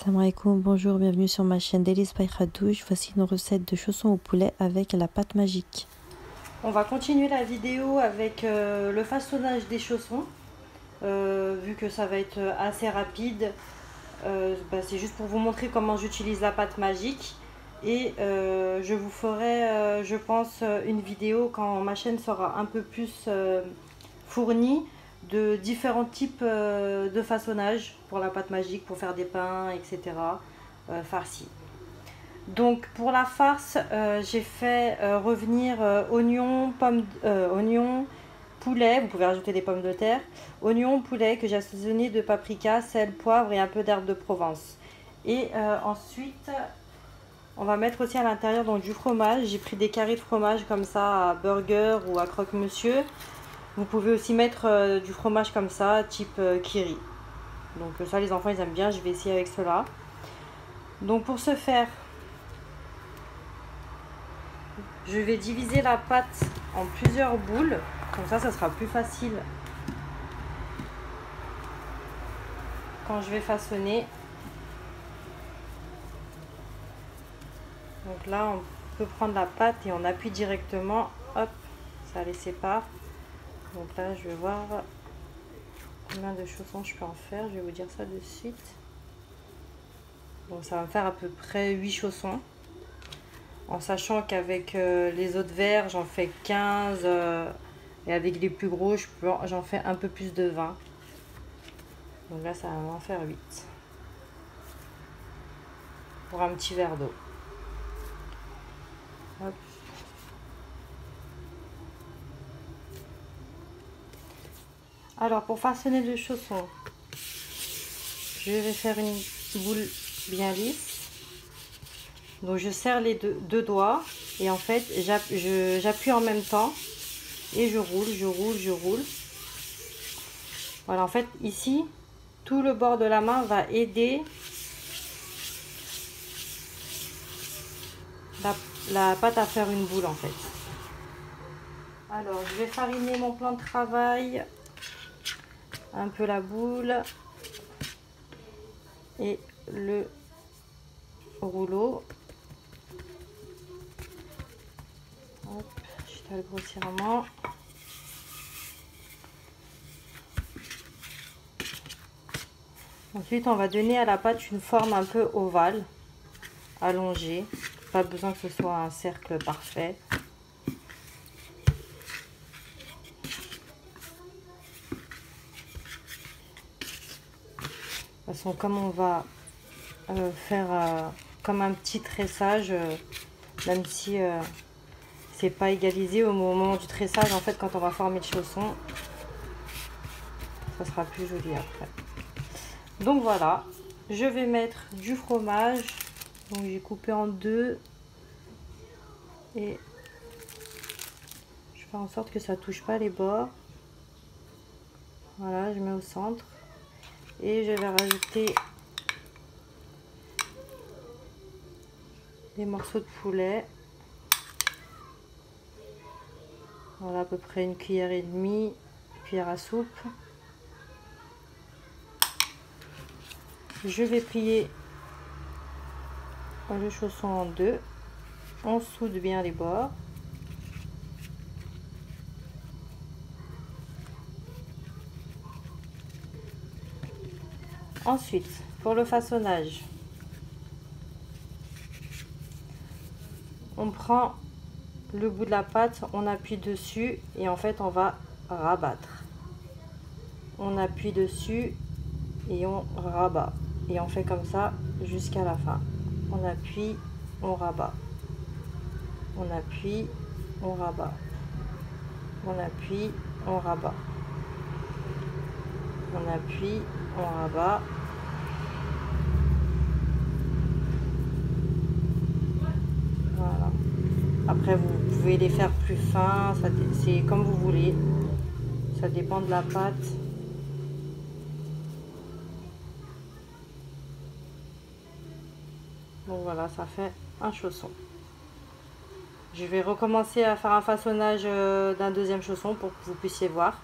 Salam alaikum, bonjour, bienvenue sur ma chaîne Délices by Khadouche. Voici une recette de chaussons au poulet avec la pâte magique. On va continuer la vidéo avec le façonnage des chaussons. Vu que ça va être assez rapide, c'est juste pour vous montrer comment j'utilise la pâte magique. Et je vous ferai, je pense, une vidéo quand ma chaîne sera un peu plus fournie de différents types de façonnage pour la pâte magique, pour faire des pains, etc. Farcis. Donc pour la farce, j'ai fait revenir oignons, poulet, vous pouvez rajouter des pommes de terre, oignons, poulet que j'ai assaisonné de paprika, sel, poivre et un peu d'herbe de Provence. Et ensuite, on va mettre aussi à l'intérieur donc du fromage. J'ai pris des carrés de fromage comme ça à burger ou à croque-monsieur. Vous pouvez aussi mettre du fromage comme ça, type kiri. Donc ça les enfants ils aiment bien, je vais essayer avec cela. Donc pour ce faire, je vais diviser la pâte en plusieurs boules, comme ça sera plus facile quand je vais façonner. Donc là on peut prendre la pâte et on appuie directement, hop, ça les sépare. Donc là je vais voir combien de chaussons je peux en faire, je vais vous dire ça de suite. Donc ça va me faire à peu près 8 chaussons. En sachant qu'avec les autres verres j'en fais 15 et avec les plus gros j'en fais un peu plus de 20. Donc là ça va m'en faire 8 pour un petit verre d'eau. Alors pour façonner le chausson, je vais faire une boule bien lisse. Donc je serre les deux doigts et en fait j'appuie en même temps et je roule. Voilà, en fait ici tout le bord de la main va aider la pâte à faire une boule en fait. Alors je vais fariner mon plan de travail, un peu la boule et le rouleau. Hop, j'étale grossièrement. Ensuite, on va donner à la pâte une forme un peu ovale, allongée. Pas besoin que ce soit un cercle parfait. De toute façon, comme on va faire comme un petit tressage, même si c'est pas égalisé au moment du tressage, en fait, quand on va former le chausson, ça sera plus joli après. Donc voilà, je vais mettre du fromage. Donc j'ai coupé en deux et je fais en sorte que ça touche pas les bords. Voilà, je mets au centre et je vais rajouter des morceaux de poulet. Voilà, à peu près une cuillère et demie, cuillère à soupe. Je vais plier le chausson en deux. On soude bien les bords. Ensuite, pour le façonnage, on prend le bout de la pâte, on appuie dessus et en fait on va rabattre. On appuie dessus et on rabat. Et on fait comme ça jusqu'à la fin. On appuie, on rabat. On appuie, on rabat. On appuie, on rabat. On appuie, on rabat. Voilà. Après, vous pouvez les faire plus fins, c'est comme vous voulez. Ça dépend de la pâte. Donc voilà, ça fait un chausson. Je vais recommencer à faire un façonnage d'un deuxième chausson pour que vous puissiez voir.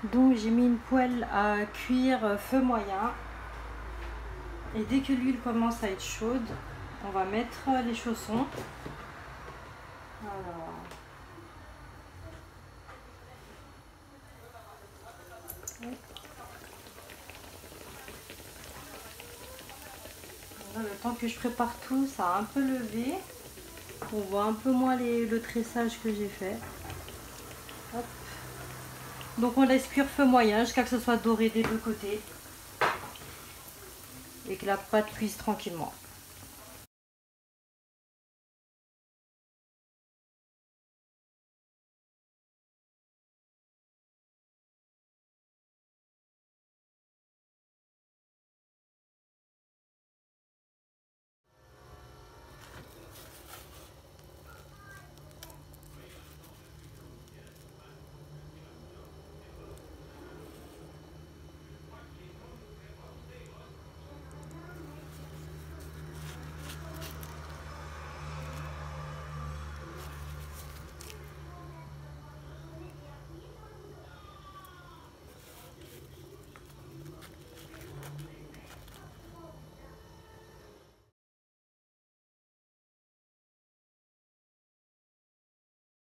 Donc j'ai mis une poêle à cuire feu moyen. Et dès que l'huile commence à être chaude, on va mettre les chaussons. Alors, le temps que je prépare tout, ça a un peu levé. On voit un peu moins le tressage que j'ai fait. Hop. Donc on laisse cuire feu moyen jusqu'à que ce soit doré des deux côtés. Et que la pâte cuise tranquillement.